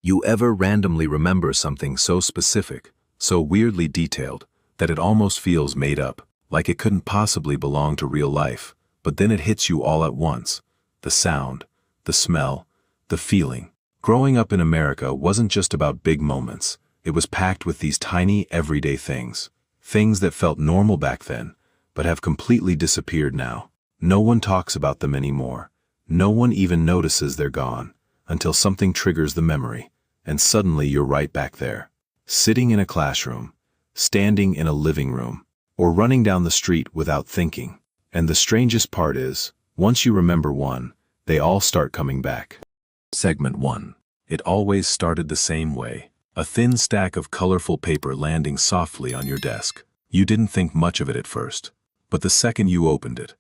You ever randomly remember something so specific, so weirdly detailed, that it almost feels made up, like it couldn't possibly belong to real life, but then it hits you all at once? The sound, the smell, the feeling. Growing up in America wasn't just about big moments. It was packed with these tiny, everyday things. Things that felt normal back then, but have completely disappeared now. No one talks about them anymore. No one even notices they're gone, until something triggers the memory, and suddenly you're right back there. Sitting in a classroom, standing in a living room, or running down the street without thinking. And the strangest part is, once you remember one, they all start coming back. Segment 1. It always started the same way. A thin stack of colorful paper landing softly on your desk. You didn't think much of it at first, but the second you opened it,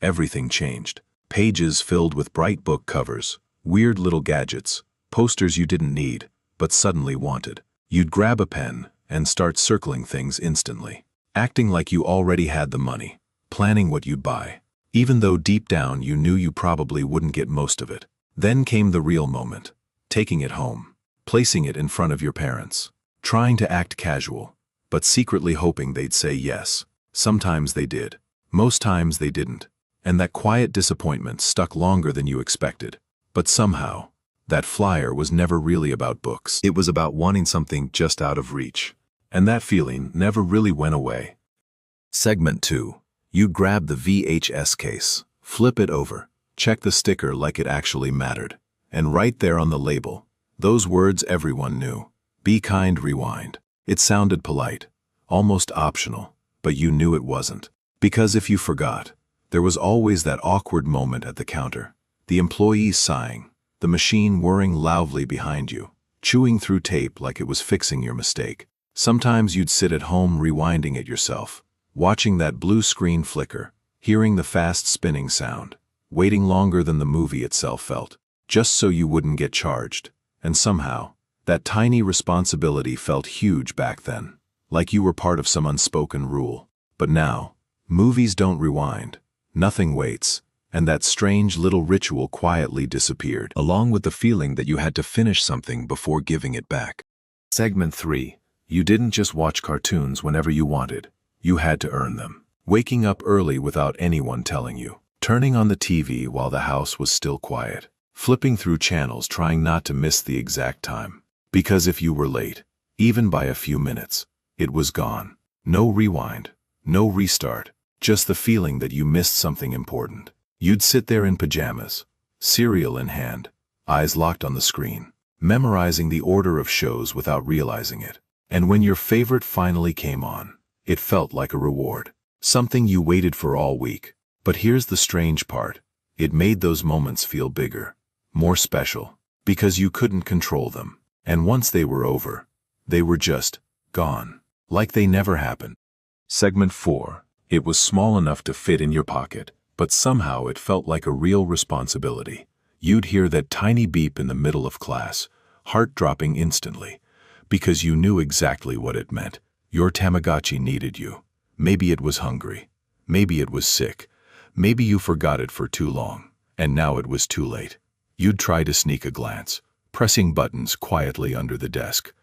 everything changed. Pages filled with bright book covers, weird little gadgets, posters you didn't need, but suddenly wanted. You'd grab a pen and start circling things instantly, acting like you already had the money, planning what you'd buy, even though deep down you knew you probably wouldn't get most of it. Then came the real moment, taking it home, placing it in front of your parents, trying to act casual, but secretly hoping they'd say yes. Sometimes they did, most times they didn't, and that quiet disappointment stuck longer than you expected. But somehow, that flyer was never really about books. It was about wanting something just out of reach, and that feeling never really went away. Segment 2. You grab the VHS case, flip it over, check the sticker like it actually mattered, and right there on the label, those words everyone knew: "Be kind, rewind." It sounded polite, almost optional, but you knew it wasn't. Because if you forgot, there was always that awkward moment at the counter, the employee sighing, the machine whirring loudly behind you, chewing through tape like it was fixing your mistake. Sometimes you'd sit at home rewinding it yourself, watching that blue screen flicker, hearing the fast spinning sound, waiting longer than the movie itself felt, just so you wouldn't get charged. And somehow, that tiny responsibility felt huge back then, like you were part of some unspoken rule. But now, movies don't rewind, nothing waits, and that strange little ritual quietly disappeared, along with the feeling that you had to finish something before giving it back. Segment 3. You didn't just watch cartoons whenever you wanted. You had to earn them. Waking up early without anyone telling you. Turning on the TV while the house was still quiet. Flipping through channels trying not to miss the exact time. Because if you were late, even by a few minutes, it was gone. No rewind, no restart, just the feeling that you missed something important. You'd sit there in pajamas, cereal in hand, eyes locked on the screen, memorizing the order of shows without realizing it. And when your favorite finally came on, it felt like a reward, something you waited for all week. But here's the strange part. It made those moments feel bigger, more special, because you couldn't control them. And once they were over, they were just gone, like they never happened. Segment 4. It was small enough to fit in your pocket, but somehow it felt like a real responsibility. You'd hear that tiny beep in the middle of class, heart dropping instantly, because you knew exactly what it meant. Your Tamagotchi needed you. Maybe it was hungry. Maybe it was sick. Maybe you forgot it for too long, and now it was too late. You'd try to sneak a glance, pressing buttons quietly under the desk,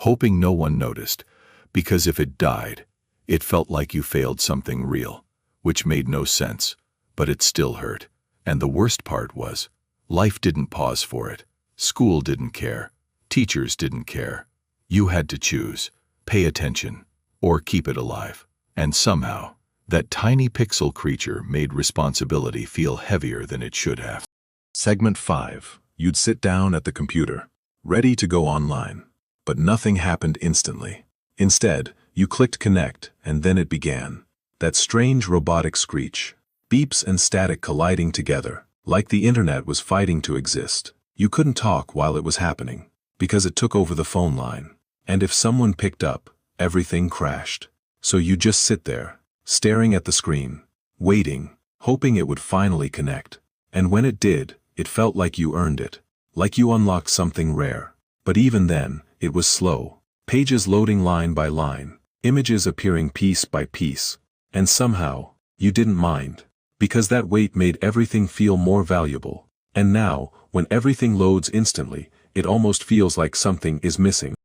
hoping no one noticed, because if it died, it felt like you failed something real, which made no sense, but it still hurt. And the worst part was, life didn't pause for it. School didn't care. Teachers didn't care. You had to choose, pay attention, or keep it alive. And somehow, that tiny pixel creature made responsibility feel heavier than it should have. Segment 5. You'd sit down at the computer, ready to go online, but nothing happened instantly. Instead, you clicked connect, and then it began. That strange robotic screech, beeps and static colliding together, like the internet was fighting to exist. You couldn't talk while it was happening, because it took over the phone line. And if someone picked up, everything crashed. So you just sit there, staring at the screen, waiting, hoping it would finally connect. And when it did, it felt like you earned it, like you unlocked something rare. But even then, it was slow. Pages loading line by line, images appearing piece by piece. And somehow, you didn't mind, because that wait made everything feel more valuable. And now, when everything loads instantly, It almost feels like something is missing.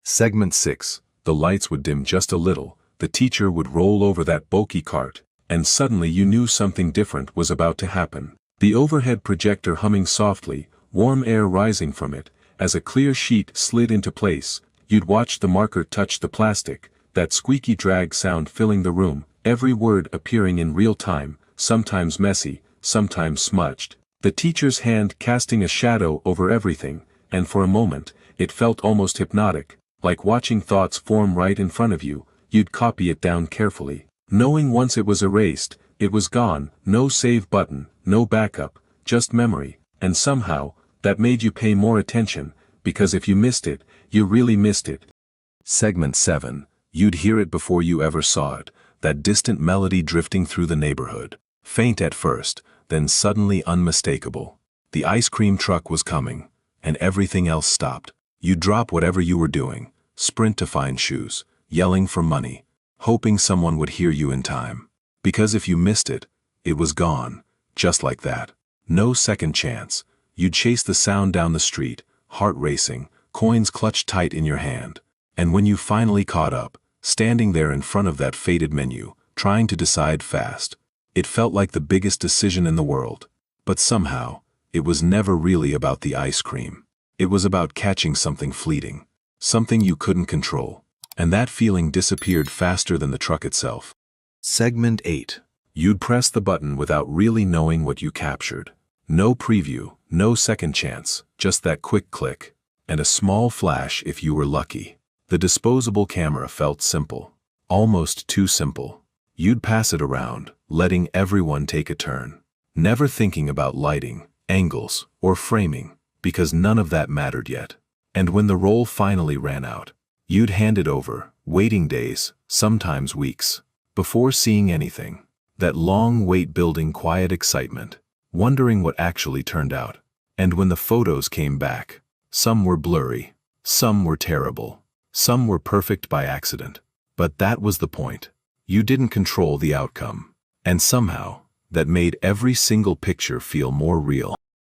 Segment 6. The lights would dim just a little, the teacher would roll over that bulky cart, and suddenly you knew something different was about to happen. The overhead projector humming softly, warm air rising from it, as a clear sheet slid into place, you'd watch the marker touch the plastic, that squeaky drag sound filling the room, every word appearing in real time, sometimes messy, sometimes smudged. The teacher's hand casting a shadow over everything, and for a moment, it felt almost hypnotic, like watching thoughts form right in front of you. You'd copy it down carefully, knowing once it was erased, it was gone, no save button, no backup, just memory, and somehow, that made you pay more attention, because if you missed it, you really missed it. Segment 7. You'd hear it before you ever saw it, that distant melody drifting through the neighborhood. Faint at first, then suddenly unmistakable. The ice cream truck was coming, and everything else stopped. You'd drop whatever you were doing, sprint to find shoes, yelling for money, hoping someone would hear you in time. Because if you missed it, it was gone, just like that. No second chance. You'd chase the sound down the street, heart racing, coins clutched tight in your hand. And when you finally caught up, standing there in front of that faded menu, trying to decide fast, it felt like the biggest decision in the world. But somehow, it was never really about the ice cream. It was about catching something fleeting, something you couldn't control. And that feeling disappeared faster than the truck itself. Segment 8. You'd press the button without really knowing what you captured. No preview, no second chance, just that quick click, and a small flash if you were lucky. The disposable camera felt simple, almost too simple. You'd pass it around, letting everyone take a turn, never thinking about lighting, angles, or framing, because none of that mattered yet. And when the roll finally ran out, you'd hand it over, waiting days, sometimes weeks, before seeing anything. That long wait building quiet excitement, wondering what actually turned out. And when the photos came back, some were blurry, some were terrible, some were perfect by accident. But that was the point. You didn't control the outcome. And somehow, that made every single picture feel more real.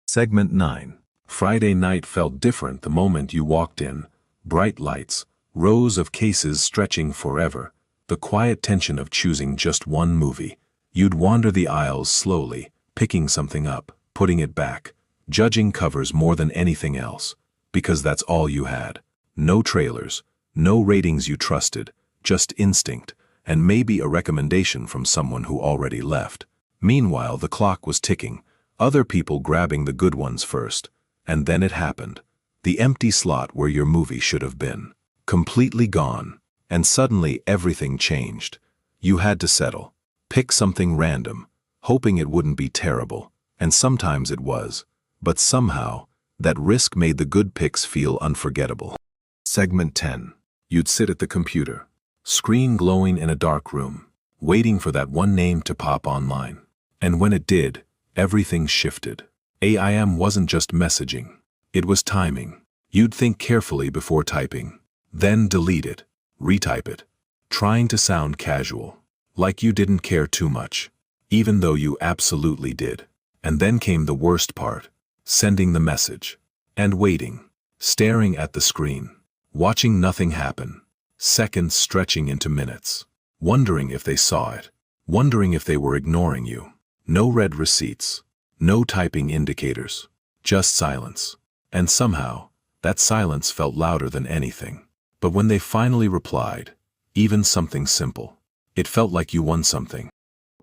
Segment 9. Friday night felt different the moment you walked in. Bright lights, rows of cases stretching forever, the quiet tension of choosing just one movie. You'd wander the aisles slowly, picking something up, putting it back, judging covers more than anything else, because that's all you had. No trailers, no ratings you trusted, just instinct, and maybe a recommendation from someone who already left. Meanwhile, the clock was ticking, other people grabbing the good ones first, and then it happened. The empty slot where your movie should have been. Completely gone, and suddenly everything changed. You had to settle. Pick something random, hoping it wouldn't be terrible, and sometimes it was, but somehow, that risk made the good picks feel unforgettable. Segment 10. You'd sit at the computer, screen glowing in a dark room, waiting for that one name to pop online. And when it did, everything shifted. AIM wasn't just messaging, it was timing. You'd think carefully before typing, then delete it, retype it, trying to sound casual, like you didn't care too much, even though you absolutely did. And then came the worst part, sending the message, and waiting, staring at the screen, watching nothing happen, seconds stretching into minutes, wondering if they saw it, wondering if they were ignoring you. No read receipts, no typing indicators, just silence. And somehow, that silence felt louder than anything. But when they finally replied, even something simple, it felt like you won something.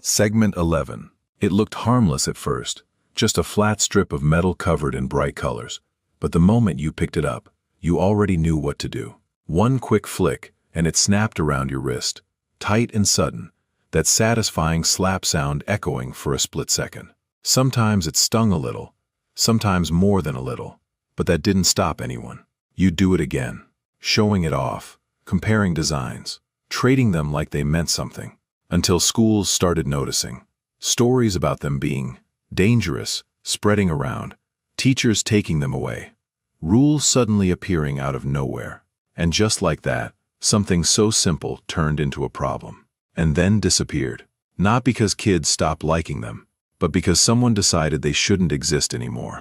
Segment 11. It looked harmless at first, just a flat strip of metal covered in bright colors. But the moment you picked it up, you already knew what to do. One quick flick, and it snapped around your wrist, tight and sudden, that satisfying slap sound echoing for a split second. Sometimes it stung a little, sometimes more than a little, but that didn't stop anyone. You'd do it again, showing it off, comparing designs, trading them like they meant something, until schools started noticing. Stories about them being dangerous, spreading around, teachers taking them away, rules suddenly appearing out of nowhere. And just like that, something so simple turned into a problem, and then disappeared. Not because kids stopped liking them, but because someone decided they shouldn't exist anymore.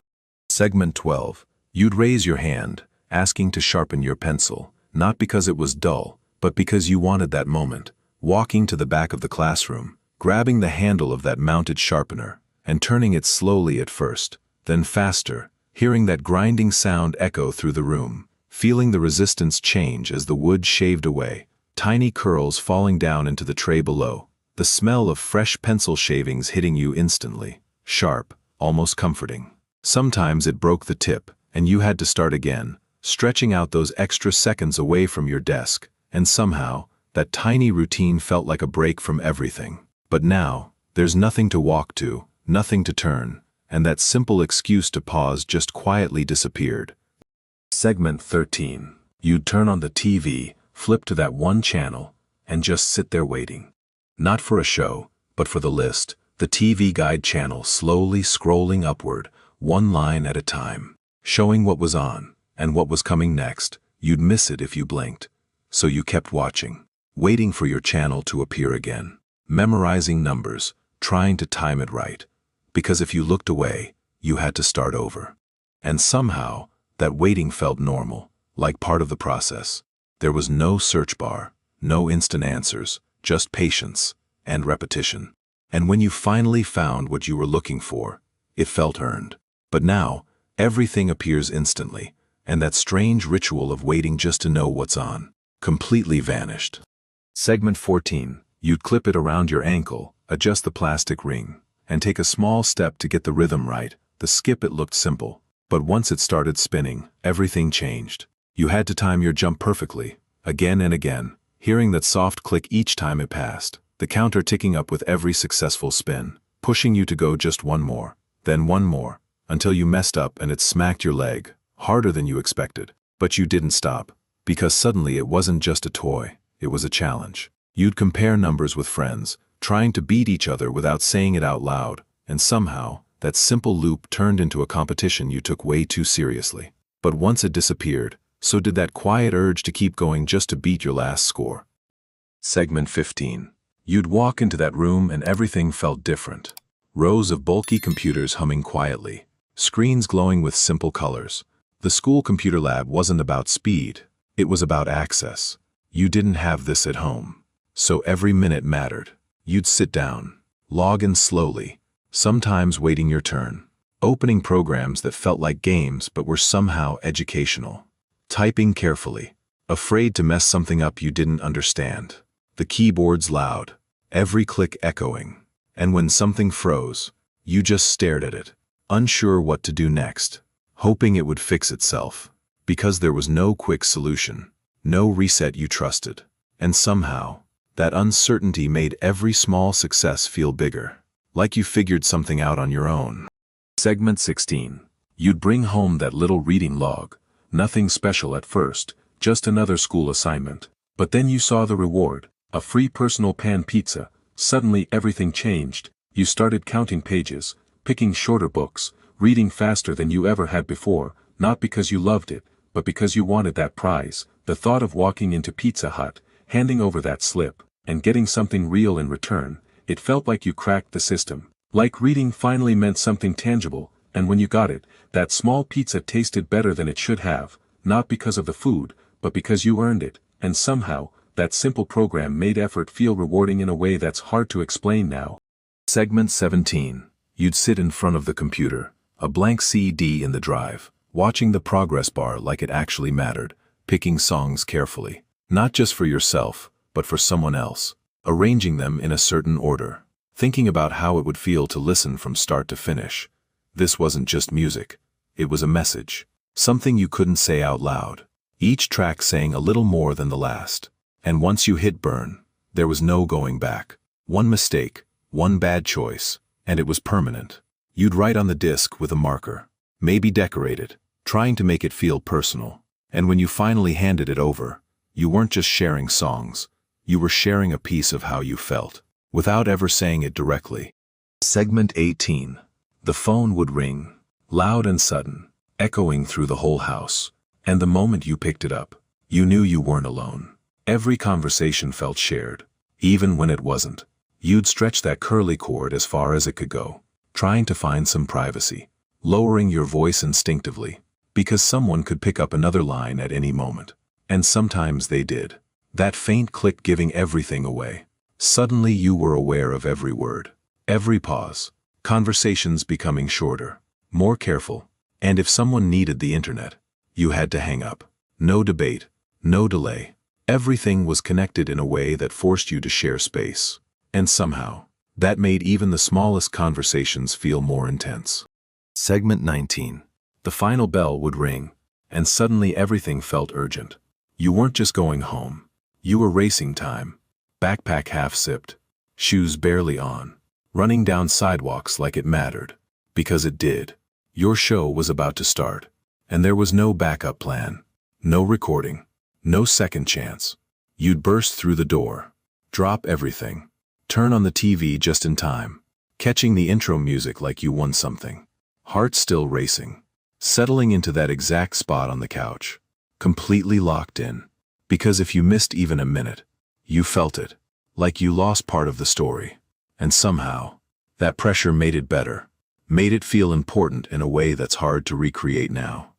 Segment 12. You'd raise your hand, asking to sharpen your pencil, not because it was dull, but because you wanted that moment, walking to the back of the classroom, grabbing the handle of that mounted sharpener, and turning it slowly at first, then faster, hearing that grinding sound echo through the room, feeling the resistance change as the wood shaved away, tiny curls falling down into the tray below, the smell of fresh pencil shavings hitting you instantly, sharp, almost comforting. Sometimes it broke the tip, and you had to start again, stretching out those extra seconds away from your desk, and somehow, that tiny routine felt like a break from everything. But now, there's nothing to walk to, nothing to turn, and that simple excuse to pause just quietly disappeared. Segment 13. You'd turn on the TV, flip to that one channel, and just sit there waiting. Not for a show, but for the list, the TV guide channel slowly scrolling upward, one line at a time, showing what was on, and what was coming next. You'd miss it if you blinked. So you kept watching, waiting for your channel to appear again, memorizing numbers, trying to time it right. Because if you looked away, you had to start over. And somehow, that waiting felt normal, like part of the process. There was no search bar, no instant answers, just patience and repetition. And when you finally found what you were looking for, it felt earned. But now, everything appears instantly, and that strange ritual of waiting just to know what's on, completely vanished. Segment 14. You'd clip it around your ankle, adjust the plastic ring, and take a small step to get the rhythm right. The skip, it looked simple, but once it started spinning, everything changed. You had to time your jump perfectly, again and again, hearing that soft click each time it passed, the counter ticking up with every successful spin, pushing you to go just one more, then one more, until you messed up and it smacked your leg, harder than you expected. But you didn't stop, because suddenly it wasn't just a toy, it was a challenge. You'd compare numbers with friends, trying to beat each other without saying it out loud, and somehow, that simple loop turned into a competition you took way too seriously. But once it disappeared, so did that quiet urge to keep going just to beat your last score. Segment 15. You'd walk into that room and everything felt different. Rows of bulky computers humming quietly, screens glowing with simple colors. The school computer lab wasn't about speed, it was about access. You didn't have this at home, so every minute mattered. You'd sit down, log in slowly, sometimes waiting your turn, opening programs that felt like games but were somehow educational, typing carefully, afraid to mess something up you didn't understand. The keyboards loud, every click echoing, and when something froze, you just stared at it, unsure what to do next, hoping it would fix itself, because there was no quick solution, no reset you trusted, and somehow, that uncertainty made every small success feel bigger, like you figured something out on your own. Segment 16. You'd bring home that little reading log, nothing special at first, just another school assignment. But then you saw the reward, a free personal pan pizza. Suddenly everything changed. You started counting pages, picking shorter books, reading faster than you ever had before, not because you loved it, but because you wanted that prize. The thought of walking into Pizza Hut, handing over that slip, and getting something real in return, it felt like you cracked the system. Like reading finally meant something tangible, and when you got it, that small pizza tasted better than it should have, not because of the food, but because you earned it, and somehow, that simple program made effort feel rewarding in a way that's hard to explain now. Segment 17. You'd sit in front of the computer, a blank CD in the drive, watching the progress bar like it actually mattered, picking songs carefully, not just for yourself, but for someone else, arranging them in a certain order, thinking about how it would feel to listen from start to finish. This wasn't just music, it was a message, something you couldn't say out loud, each track saying a little more than the last. And once you hit burn, there was no going back. One mistake, one bad choice, and it was permanent. You'd write on the disc with a marker, maybe decorate it, trying to make it feel personal. And when you finally handed it over, you weren't just sharing songs, you were sharing a piece of how you felt, without ever saying it directly. Segment 18. The phone would ring, loud and sudden, echoing through the whole house. And the moment you picked it up, you knew you weren't alone. Every conversation felt shared, even when it wasn't. You'd stretch that curly cord as far as it could go, trying to find some privacy, lowering your voice instinctively, Because someone could pick up another line at any moment. And sometimes they did. That faint click giving everything away. Suddenly you were aware of every word, every pause, conversations becoming shorter, more careful, and if someone needed the internet, you had to hang up. No debate, no delay. Everything was connected in a way that forced you to share space. And somehow, that made even the smallest conversations feel more intense. Segment 19. The final bell would ring, and suddenly everything felt urgent. You weren't just going home. You were racing time. Backpack half sipped, shoes barely on, running down sidewalks like it mattered. Because it did. Your show was about to start, and there was no backup plan, no recording, no second chance. You'd burst through the door, drop everything, turn on the TV just in time, catching the intro music like you won something. Heart still racing, settling into that exact spot on the couch, completely locked in. Because if you missed even a minute, you felt it, like you lost part of the story. And somehow, that pressure made it better, made it feel important in a way that's hard to recreate now.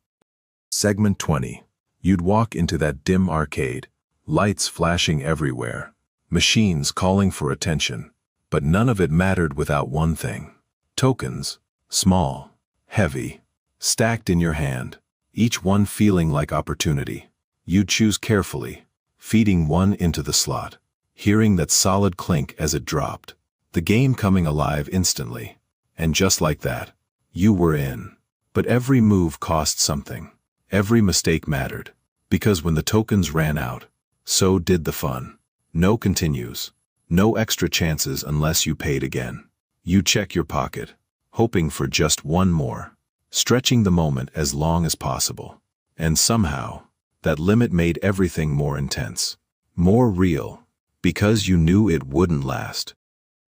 Segment 20. You'd walk into that dim arcade, lights flashing everywhere, machines calling for attention, but none of it mattered without one thing. Tokens, small, heavy, stacked in your hand, each one feeling like opportunity. You'd choose carefully, feeding one into the slot, hearing that solid clink as it dropped, the game coming alive instantly. And just like that, you were in. But every move cost something. Every mistake mattered. Because when the tokens ran out, so did the fun. No continues. No extra chances unless you paid again. You check your pocket, hoping for just one more, stretching the moment as long as possible. And somehow, that limit made everything more intense, more real, because you knew it wouldn't last.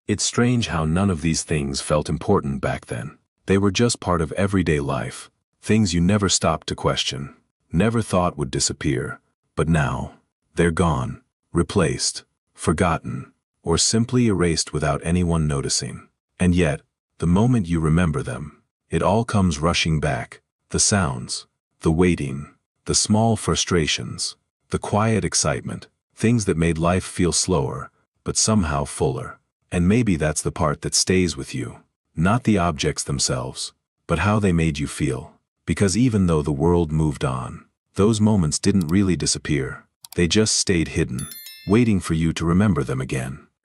It's strange how none of these things felt important back then. They were just part of everyday life, things you never stopped to question, never thought would disappear. But now, they're gone, replaced, forgotten, or simply erased without anyone noticing. And yet, the moment you remember them, it all comes rushing back. The sounds, the waiting, the small frustrations, the quiet excitement, things that made life feel slower, but somehow fuller. And maybe that's the part that stays with you. Not the objects themselves, but how they made you feel. Because even though the world moved on, those moments didn't really disappear. They just stayed hidden, waiting for you to remember them again.